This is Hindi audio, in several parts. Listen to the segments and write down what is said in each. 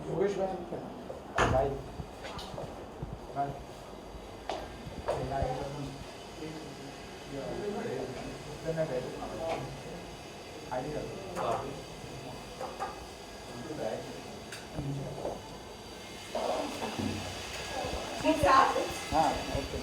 योगेश भाई हाँ okay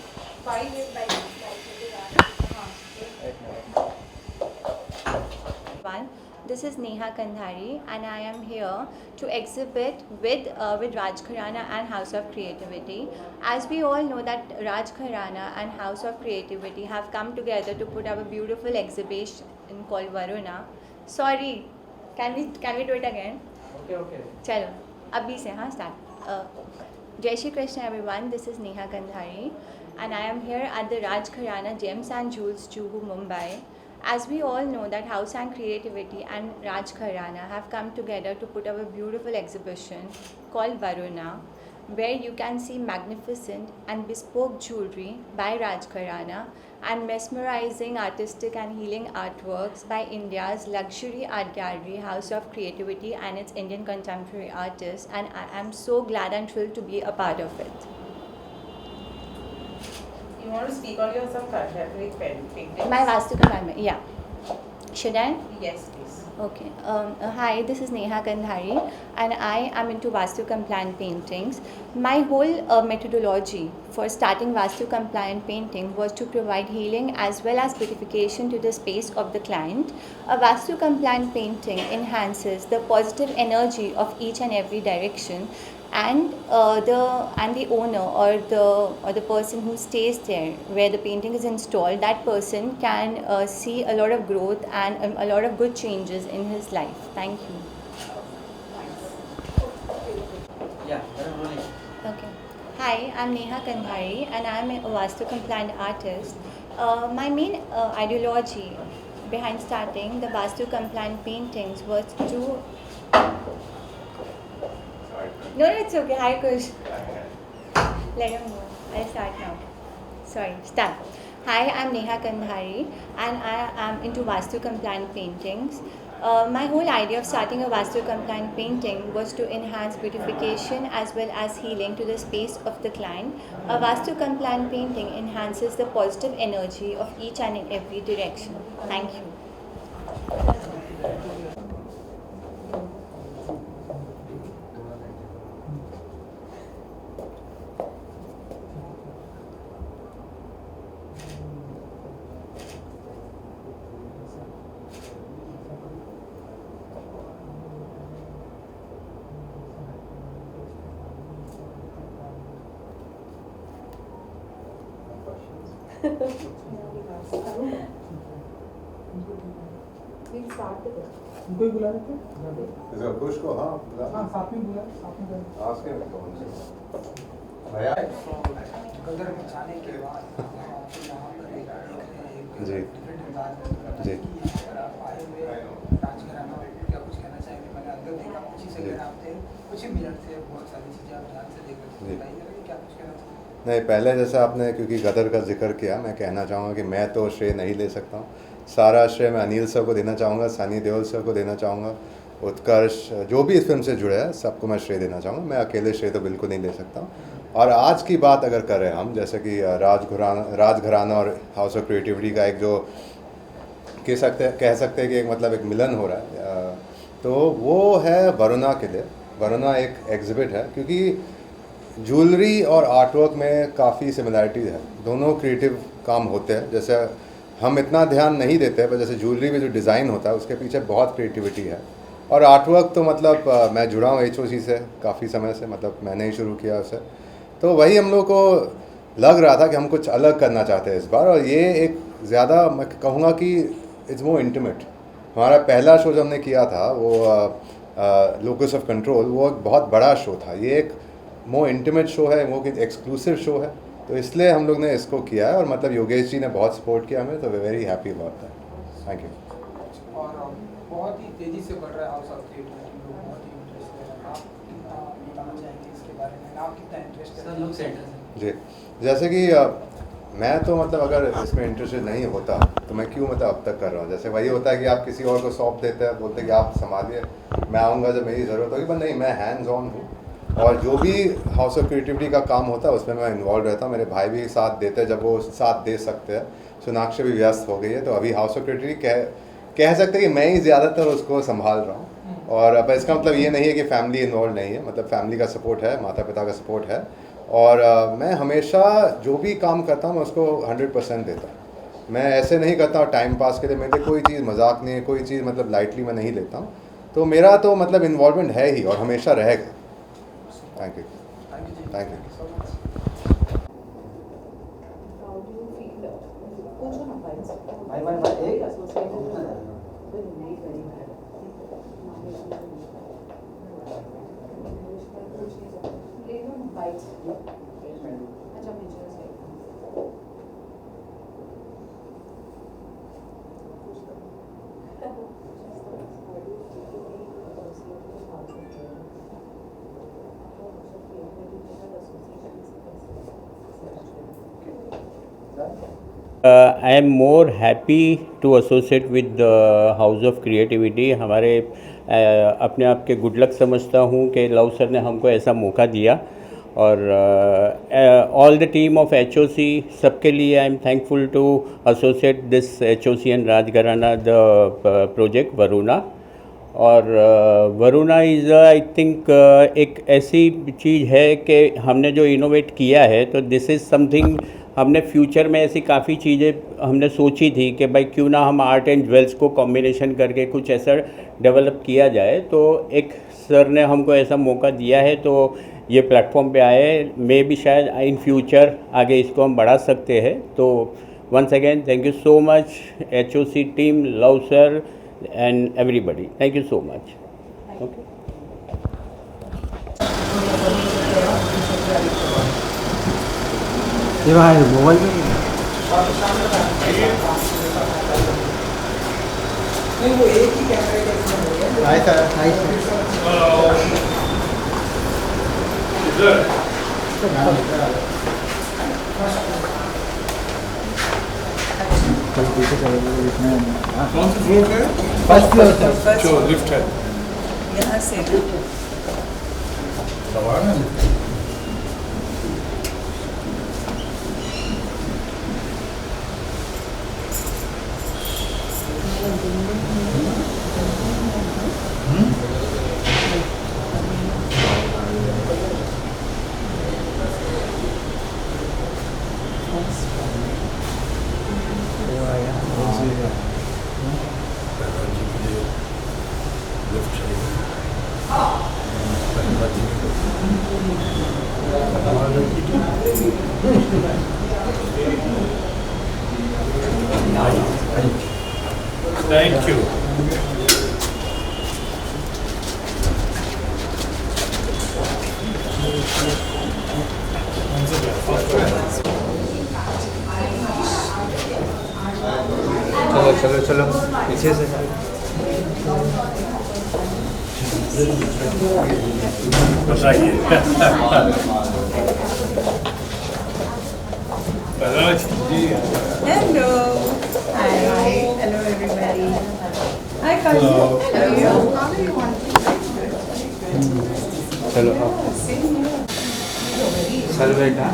Everyone. This is Neha Kandhari and I am here to exhibit with Raj Khurana and House of Creativity. As we all know that Raj Khurana and House of Creativity have come together to put up a beautiful exhibition called Varuna. Sorry, can we do it again? Okay. चलो अभी से हाँ start. Jai Shri Krishna everyone, this is Neha Kandhari and I am here at the Raj Khurana Gems and Jewels, Juhu, Mumbai. As we all know that House and Creativity and Raj Khurana have come together to put up a beautiful exhibition called Varuna, where you can see magnificent and bespoke jewelry by Raj Khurana and mesmerizing artistic and healing artworks by India's luxury art gallery, House of Creativity, and its Indian contemporary artists, and I am so glad and thrilled to be a part of it. You want to speak on your some fabric paintings? My Vastu Environment, yeah. Should I? Yes, please. Okay. Hi, this is Neha Kandhari and I am into Vastu compliant paintings. My whole methodology for starting Vastu compliant painting was to provide healing as well as beautification to the space of the client. A Vastu compliant painting enhances the positive energy of each and every direction, and the owner or the person who stays there where the painting is installed, that person can see a lot of growth and a lot of good changes in his life. Thank you. Yeah, Okay. Hi, I'm Neha Kandhari and I'm a Vastu compliant artist. My main ideology behind starting the Vastu compliant paintings was to No, it's okay. Hi, Kush. Let him know. I'll start now. Sorry, start. Hi, I'm Neha Kandhari and I am into Vastu compliant paintings. My whole idea of starting a Vastu compliant painting was to enhance beautification as well as healing to the space of the client. A Vastu compliant painting enhances the positive energy of each and in every direction. Thank you. We'll start with it. उनको ही बुला रहे थे इसका खुश को हाँ बुला हाँ साथ में बुला साथ में आज के कौन से भैया गदर में जाने के बाद आपको यहाँ पर एक जी डिफरेंट एनवायरनमेंट जी आप आए हुए राजघराना क्या कुछ कहना चाहेंगे? मैंने अंदर देखा कुछ ही सेकंड आप थे, कुछ ही मिनट थे, बहुत सारी चीज़ें आप ध्यान से देख रहे थे, बताइए क्या कुछ कहना चाहेंगे? नहीं, पहले जैसा आपने क्योंकि गदर का जिक्र किया, मैं कहना चाहूँगा कि मैं तो श्रेय नहीं ले सकता हूँ। सारा श्रेय मैं अनिल सर को देना चाहूँगा, सनी देओल सर को देना चाहूँगा, उत्कर्ष जो भी इस फिल्म से जुड़े हैं सबको मैं श्रेय देना चाहूँगा। मैं अकेले श्रेय तो बिल्कुल नहीं ले सकता हूँ। और आज की बात अगर करें हम, जैसे कि राजघराना और हाउस ऑफ क्रिएटिविटी का एक जो कह सकते हैं कि एक मतलब एक मिलन हो रहा है, तो वो है वरुणा के लिए। वरुणा एक एग्जिबिट है क्योंकि ज्वेलरी और आर्टवर्क में काफ़ी सिमिलैरिटीज़ है, दोनों क्रिएटिव काम होते हैं। जैसे हम इतना ध्यान नहीं देते पर जैसे ज्वेलरी में जो डिज़ाइन होता है उसके पीछे बहुत क्रिएटिविटी है। और आर्टवर्क तो मतलब मैं जुड़ा हूँ HOC से काफ़ी समय से, मतलब मैंने ही शुरू किया उसे, तो वही हम लोग को लग रहा था कि हम कुछ अलग करना चाहते हैं इस बार। और ये एक ज़्यादा मैं कहूँगा कि इट्स मोर इंटीमेट। हमारा पहला शो जो हमने किया था वो लोकस ऑफ कंट्रोल, वो एक बहुत बड़ा शो था। ये एक मोर इंटीमेट शो है, वो कि एक्सक्लूसिव शो है, तो इसलिए हम लोग ने इसको किया है। और मतलब योगेश जी ने बहुत सपोर्ट किया हमें, तो we very happy about that. Thank you. और बहुत ही तेज़ी से बढ़ रहा है हाउस ऑफ क्रिएटिविटी, लोग बहुत ही इंटरेस्टेड हैं। आप कितना बताना चाहेंगे इसके बारे में, आप कितना इंटरेस्टेड हैं? लोग सेंटर जी, जैसे कि मैं तो मतलब अगर इसमें इंटरेस्टेड नहीं होता तो मैं क्यों मतलब अब तक कर रहा हूँ। जैसे वही होता है कि आप किसी और को सौंप देते हैं, बोलते हैं कि आप संभालिए, मैं आऊँगा जब मेरी ज़रूरत होगी, पर नहीं, मैं हैंड्स ऑन हूँ। और जो भी हाउस ऑफ क्रिएटिविटी का काम होता है उसमें मैं इन्वॉल्व रहता हूँ। मेरे भाई भी साथ देते हैं जब वो साथ दे सकते हैं। सोनाक्षी भी व्यस्त हो गई है, तो अभी हाउस ऑफ क्रिएटिविटी कह सकते हैं कि मैं ही ज़्यादातर उसको संभाल रहा हूँ। और अब इसका मतलब ये नहीं है कि फैमिली इन्वॉल्व नहीं है, मतलब फैमिली का सपोर्ट है, माता पिता का सपोर्ट है। और मैं हमेशा जो भी काम करता हूँ मैं उसको 100% देता हूँ। मैं ऐसे नहीं करता हूँ टाइम पास के लिए, मेरे कोई चीज़ मजाक नहीं है, कोई चीज़ मतलब लाइटली मैं नहीं लेता हूँ। तो मेरा तो मतलब इन्वॉल्वमेंट है ही और हमेशा रहेगा। Thank you. Thank you. I am more happy to associate with the House of Creativity। हमारे अपने आप के गुड लक समझता हूँ कि लव सर ने हमको ऐसा मौका दिया। और all the team of HOC सबके लिए I am thankful to associate this HOC and Rajgharana the project Varuna. और वरुणा इज़ आई थिंक एक ऐसी चीज़ है कि हमने जो इनोवेट किया है, तो दिस इज़ समथिंग हमने फ्यूचर में ऐसी काफ़ी चीज़ें हमने सोची थी कि भाई क्यों ना हम आर्ट एंड ज्वेल्स को कॉम्बिनेशन करके कुछ ऐसा डेवलप किया जाए। तो एक सर ने हमको ऐसा मौका दिया है, तो ये प्लेटफॉर्म पे आए, मे भी शायद इन फ्यूचर आगे इसको हम बढ़ा सकते हैं। तो once again thank you so much HOC team, love sir and everybody, thank you so much. Okay, ये बाहर मोबाइल में नहीं, वो एक ही कैमरे का इसमें हो गया। Hi sir. कल पीछे चलेंगे इसमें। कौन सा फ्लोर पे? First floor sir. जो लिफ्ट है यहाँ से सवाल है। Thank you. चलो चलो चलो पीछे से। बताइए। Raj ji, Hello. Hi. Hello everybody. Hi Kashi. Hello. चलो सर बेटा।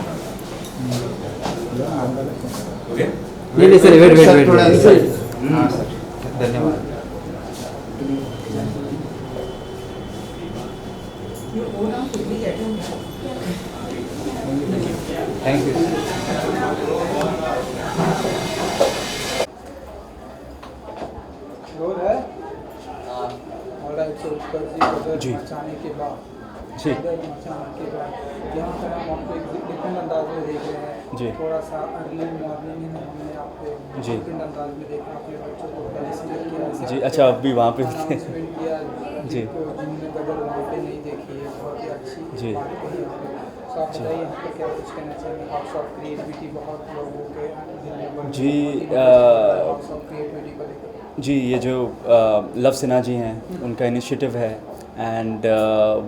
नहीं सर, वेट। हाँ सर, धन्यवाद। Thank you. रोल है और उत्कर्ष जी मचाने के बाद मचाने के बाद यहाँ पर हम आपको एक डिफरेंट अंदाज में देख रहे हैं जी। थोड़ा सा अर्ली मॉर्निंग में हमने आपको जी डिफरेंट अंदाज में देखा, अपने बच्चों को पार्टिसिपेट किया जी। अच्छा, अभी वहाँ पे अनाउंसमेंट किया जी, जिन्होंने गदर वहाँ पे नहीं देखी है, बहुत ही अच्छी जी बात कही। तो आप बताइए यहाँ पर क्या कुछ कहना चाहेंगे। हाउस ऑफ क्रिएटिविटी बहुत लोगों के दिल में बनी जी, हाउस ऑफ क्रिएटिविटी को लेकर। जी, ये जो लव सिन्हा जी हैं, उनका इनिशिएटिव है एंड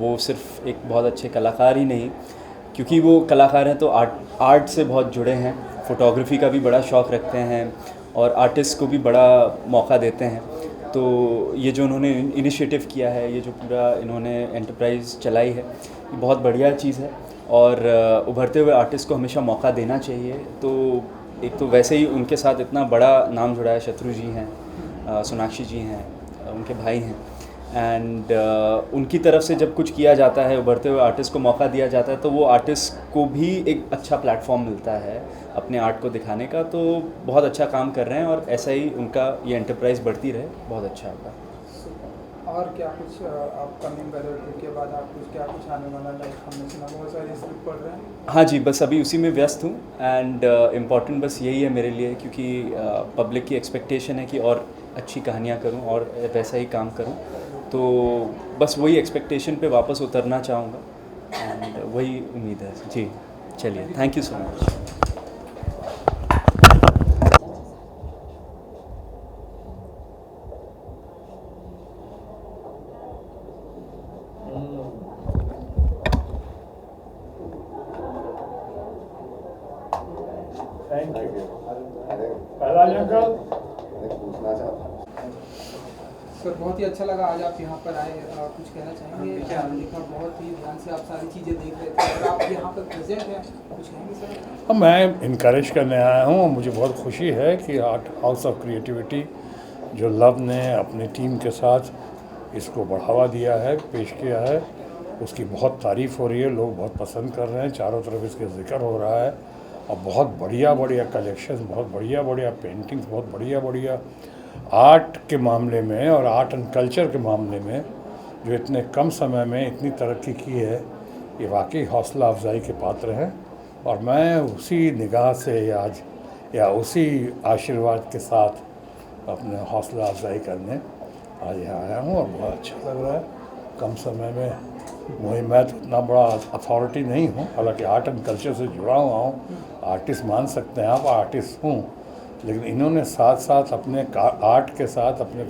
वो सिर्फ एक बहुत अच्छे कलाकार ही नहीं, क्योंकि वो कलाकार हैं तो आर्ट से बहुत जुड़े हैं, फ़ोटोग्राफी का भी बड़ा शौक़ रखते हैं और आर्टिस्ट को भी बड़ा मौका देते हैं। तो ये जो उन्होंने इनिशिएटिव किया है, ये जो पूरा इन्होंने एंटरप्राइज़ चलाई है, ये बहुत बढ़िया चीज़ है और उभरते हुए आर्टिस्ट को हमेशा मौका देना चाहिए। तो एक तो वैसे ही उनके साथ इतना बड़ा नाम जुड़ा है, शत्रु जी हैं, सोनाक्षी जी हैं, उनके भाई हैं एंड उनकी तरफ से जब कुछ किया जाता है, उभरते हुए आर्टिस्ट को मौका दिया जाता है, तो वो आर्टिस्ट को भी एक अच्छा प्लेटफॉर्म मिलता है अपने आर्ट को दिखाने का। तो बहुत अच्छा काम कर रहे हैं और ऐसा ही उनका ये एंटरप्राइज़ बढ़ती रहे, बहुत अच्छा होगा। और क्या कुछ अपकमिंग गदर 2 के बाद आप कुछ क्या कुछ आने वाला, लाइक हमने सुना बहुत सारे स्क्रिप्ट पढ़ रहे हैं। हाँ जी, बस अभी उसी में व्यस्त हूँ एंड इम्पॉर्टेंट बस यही है मेरे लिए, क्योंकि पब्लिक की एक्सपेक्टेशन है कि और अच्छी कहानियाँ करूँ और वैसा ही काम करूँ। तो बस वही एक्सपेक्टेशन पे वापस उतरना चाहूँगा एंड वही उम्मीद है जी। चलिए, thank you so much. Thank you. पूछना चाहता सर बहुत ही अच्छा लगा आज आप यहाँ पर आए, कुछ कहना चाहेंगे। देखा बहुत ही ध्यान से आप सारी चीज़ें देख रहे थे और आप यहाँ पर प्रेजेंट हैं, कुछ कहेंगे सर? मैं इनकरेज करने आया हूँ और मुझे बहुत खुशी है कि आर्ट हाउस ऑफ क्रिएटिविटी जो लव ने अपनी टीम के साथ इसको बढ़ावा दिया है, पेश किया है, उसकी बहुत तारीफ़ हो रही है, लोग बहुत पसंद कर रहे हैं, चारों तरफ इसके जिक्र हो रहा है और बहुत बढ़िया बढ़िया कलेक्शंस, बहुत बढ़िया बढ़िया पेंटिंग्स, बहुत बढ़िया बढ़िया आर्ट के मामले में और आर्ट एंड कल्चर के मामले में जो इतने कम समय में इतनी तरक्की की है, ये वाकई हौसला अफजाई के पात्र हैं। और मैं उसी निगाह से आज या उसी आशीर्वाद के साथ अपने हौसला अफजाई करने आज यहाँ आया हूँ और बहुत अच्छा लग रहा है। कम समय में मैं तो इतना बड़ा अथॉरिटी नहीं हूँ, हालांकि आर्ट एंड कल्चर से जुड़ा हुआ हूँ, आर्टिस्ट मान सकते हैं आप, आर्टिस्ट हूँ, लेकिन इन्होंने साथ साथ अपने आर्ट के साथ, अपने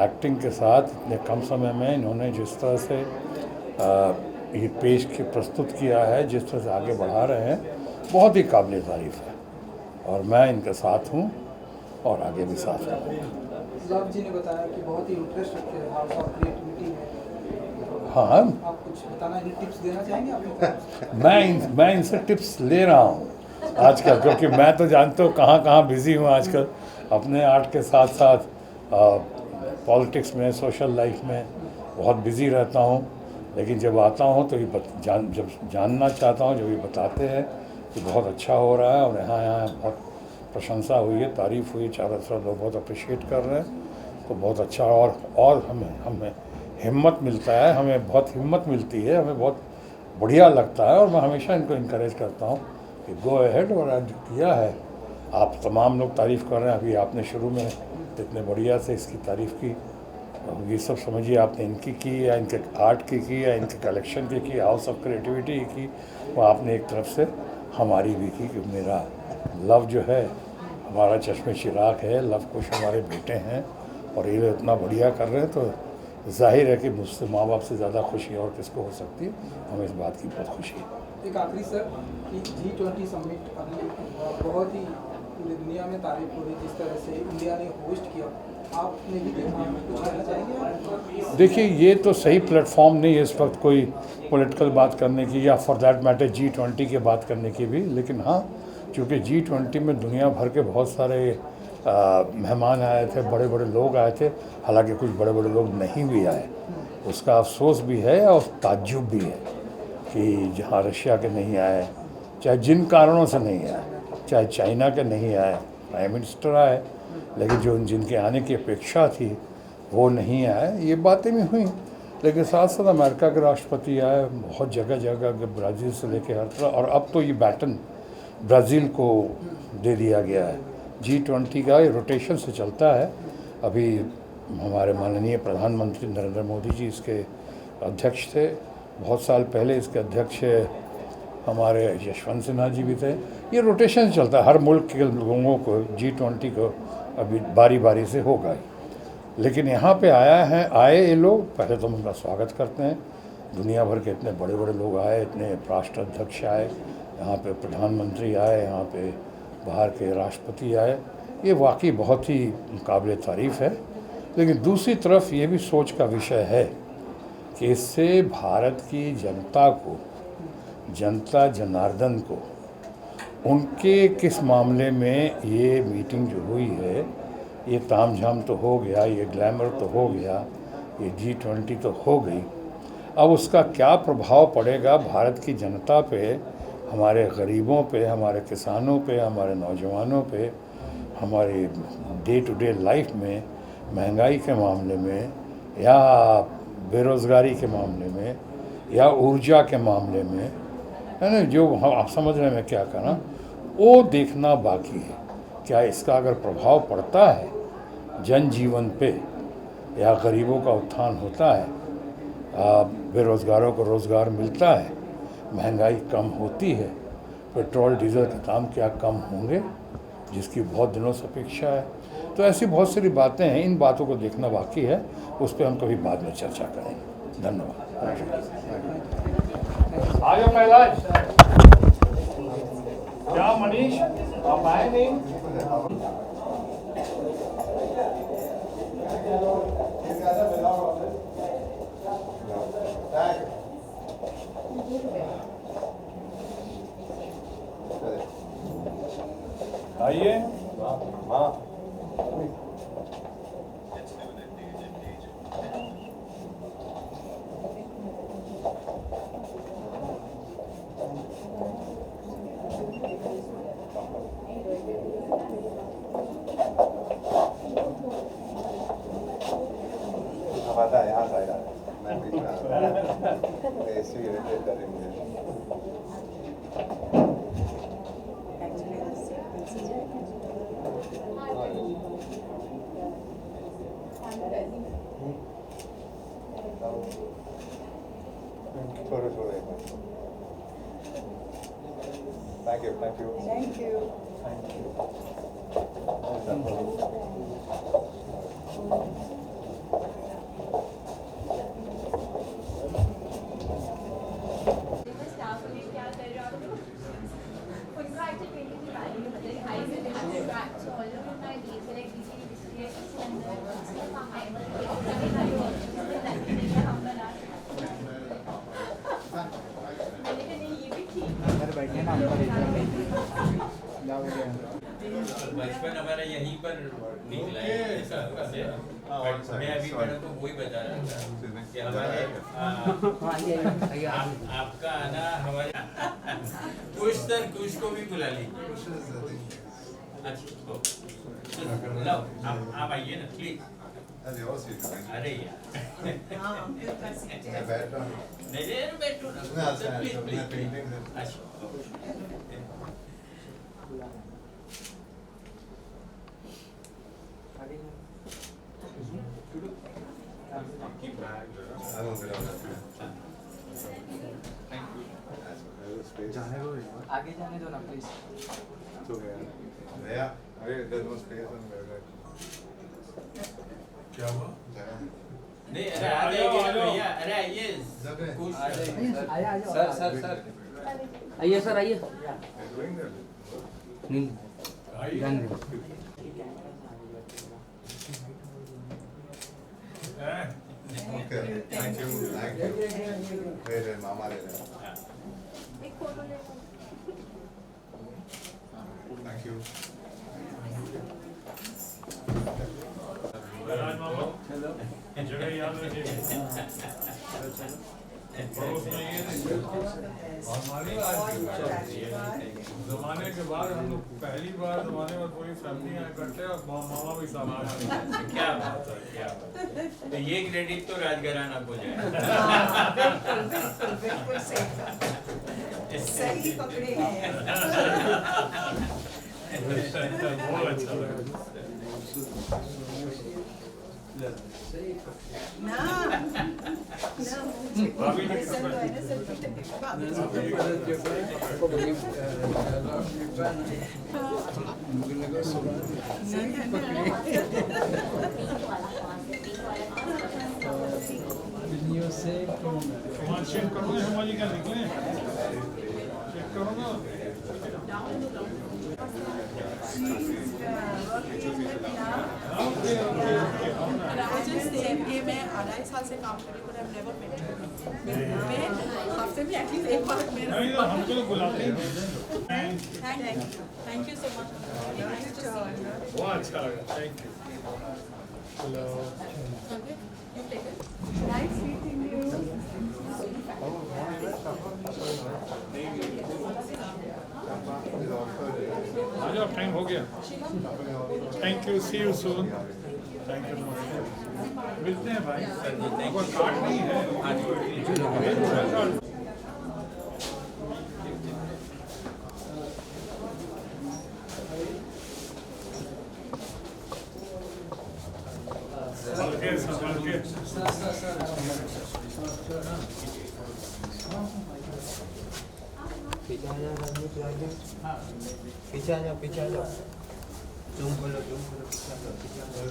एक्टिंग के साथ इतने कम समय में इन्होंने जिस तरह से ये पेश के प्रस्तुत किया है, जिस तरह से आगे बढ़ा रहे हैं, बहुत ही काबिल तारीफ़ है और मैं इनके साथ हूँ और आगे भी साथ रहूँगा। लव जी ने बताया कि बहुत ही इंटरेस्ट रखते हैं हाउस ऑफ क्रिएटिविटी में। हाँ, आप कुछ बताना, टिप्स देना चाहेंगे आप? मैं इनसे टिप्स ले रहा हूँ आजकल, क्योंकि मैं तो जानते हो कहाँ बिज़ी हूँ आजकल, अपने आर्ट के साथ साथ पॉलिटिक्स में, सोशल लाइफ में बहुत बिज़ी रहता हूँ। लेकिन जब आता हूँ तो ये जब जानना चाहता हूँ, जब ये बताते हैं कि बहुत अच्छा हो रहा है और यहाँ बहुत प्रशंसा हुई है, तारीफ़ हुई, चारों तरफ लोग बहुत अप्रिशिएट कर रहे हैं, तो बहुत अच्छा। और हमें हिम्मत मिलता है, हमें बहुत हिम्मत मिलती है, हमें बहुत बढ़िया लगता है और मैं हमेशा इनको इनकरेज करता हूँ कि गो अहेड। और आज किया है, आप तमाम लोग तारीफ़ कर रहे हैं, अभी आपने शुरू में इतने बढ़िया से इसकी तारीफ़ की, ये सब समझिए आपने इनकी की या इनके आर्ट की या इनके कलेक्शन की हाउस ऑफ क्रिएटिविटी की, वो आपने एक तरफ से हमारी भी की कि मेरा लव जो है हमारा चश्मे चिराग है, लव कुश हमारे बेटे हैं और ये इतना बढ़िया कर रहे हैं, तो जाहिर है कि मुझसे माँ बाप से ज़्यादा खुशी और किसको हो सकती है। हमें इस बात की बहुत खुशी है। एक आखिरी सर कि G20 समिट अभी बहुत ही पूरी दुनिया में तारीफ हो रही, जिस तरह से इंडिया ने होस्ट किया, आपने भी देखा, कुछ कहना चाहेंगे? देखिए, ये तो सही प्लेटफॉर्म नहीं है इस वक्त कोई पॉलिटिकल बात करने की या फॉर दैट मैटर G20 की बात करने की भी, लेकिन हाँ, चूँकि G20 में दुनिया भर के बहुत सारे मेहमान आए थे, बड़े बड़े लोग आए थे, हालांकि कुछ बड़े बड़े लोग नहीं भी आए, उसका अफसोस भी है और ताज्जुब भी है कि जहाँ रशिया के नहीं आए, चाहे जिन कारणों से नहीं आए, चाहे चाइना के नहीं आए, प्राइम मिनिस्टर आए, लेकिन जो जिनके आने की अपेक्षा थी वो नहीं आए, ये बातें भी हुई। लेकिन साथ साथ अमेरिका के राष्ट्रपति आए, बहुत जगह जगह ब्राज़ील से लेके हर तरह, और अब तो ये बैटन ब्राज़ील को दे दिया गया है। G20 का ये रोटेशन से चलता है। अभी हमारे माननीय प्रधानमंत्री नरेंद्र मोदी जी इसके अध्यक्ष थे, बहुत साल पहले इसके अध्यक्ष हमारे यशवंत सिन्हा जी भी थे। ये रोटेशन चलता है, हर मुल्क के लोगों को G20 को अभी बारी बारी से होगा ही। लेकिन यहाँ पे आए ये लोग, पहले तो हम उनका स्वागत करते हैं। दुनिया भर के इतने बड़े बड़े लोग आए, इतने राष्ट्राध्यक्ष आए, यहाँ पे प्रधानमंत्री आए, यहाँ पे बाहर के राष्ट्रपति आए, ये वाकई बहुत ही काबिल तारीफ़ है। लेकिन दूसरी तरफ ये भी सोच का विषय है कि इससे भारत की जनता को, जनता जनार्दन को, उनके किस मामले में ये मीटिंग जो हुई है, ये तामझाम तो हो गया, ये ग्लैमर तो हो गया, ये G20 तो हो गई, अब उसका क्या प्रभाव पड़ेगा भारत की जनता पे, हमारे गरीबों पे, हमारे किसानों पे, हमारे नौजवानों पे, हमारे डे टू डे लाइफ में, महंगाई के मामले में, या बेरोज़गारी के मामले में, या ऊर्जा के मामले में, है ना, जो हम समझने में क्या करना, वो देखना बाकी है। क्या इसका अगर प्रभाव पड़ता है जनजीवन पे, या गरीबों का उत्थान होता है, बेरोज़गारों को रोज़गार मिलता है, महंगाई कम होती है, पेट्रोल डीजल के दाम क्या कम होंगे, जिसकी बहुत दिनों से अपेक्षा है। तो ऐसी बहुत सारी बातें हैं, इन बातों को देखना बाकी है, उस पर हम कभी बाद में चर्चा करेंगे। धन्यवाद। आ जाओ कैलाश। क्या मनीष, आप आए नहीं? आइए। यहाँ साइड आ मैं बीच में ऐसे इरिटेट कर रही मुझे। छोड़ो छोड़ो एक minute. Thank you thank you thank you thank you. बचपन हमारा यहीं पर निकला है से। मैं अभी मैडम को वही बता रहा था कि हमारे आपका आना हमारे कुछ को भी बुला लीजिए। अच्छा आप आइए ना प्लीज। अरे यार नहीं बैठो ना प्लीज प्लीज। अच्छा आगे जाने दो ना प्लीज। क्या हुआ? नहीं अरे आ जाइए भैया, अरे आइए सर सर सर आइए सर आइए। नहीं ओके थैंक यू मेरे मामा ले रहे थैंक यू। जगह याद रखिए। पड़ोस में ये हमारी जमाने के बाद हम लोग पहली बार जमाने में पूरी फैमिली इकट्ठे और मामा भी सामने। क्या बात है क्या बात है। तो ये क्रेडिट तो राजघराना को जाए। बिल्कुल सही पकड़े हैं। बहुत अच्छा लगा। ये मैं 2.5 साल से काम कर रही हूँ, I've never met you. मैं हफ्ते में एटलीस्ट एक बार मेरा हमको तो बुलाते हैं। Thank you so much. बहुत अच्छा लगा, थैंक यू। हेलो। आ जाओ, टाइम हो गया। Thank you, see you soon. Thank you so much. मिलते हैं भाई। आपको कार्ड नहीं है? संभाल के। पीछे आ जाओ, पीछे आ जाओ, पीछे आ जाओ। जूम खोलो, पीछे आ जाओ।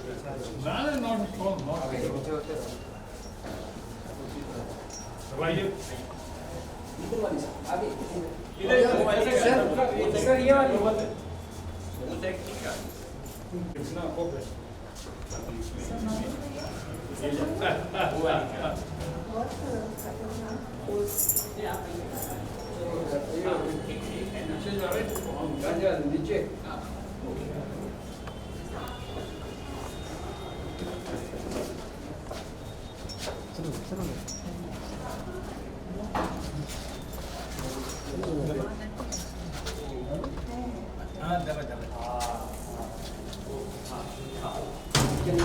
ना नॉट कॉल, नॉट भाई सर ये वाली इतना हो गया। नीचे चलो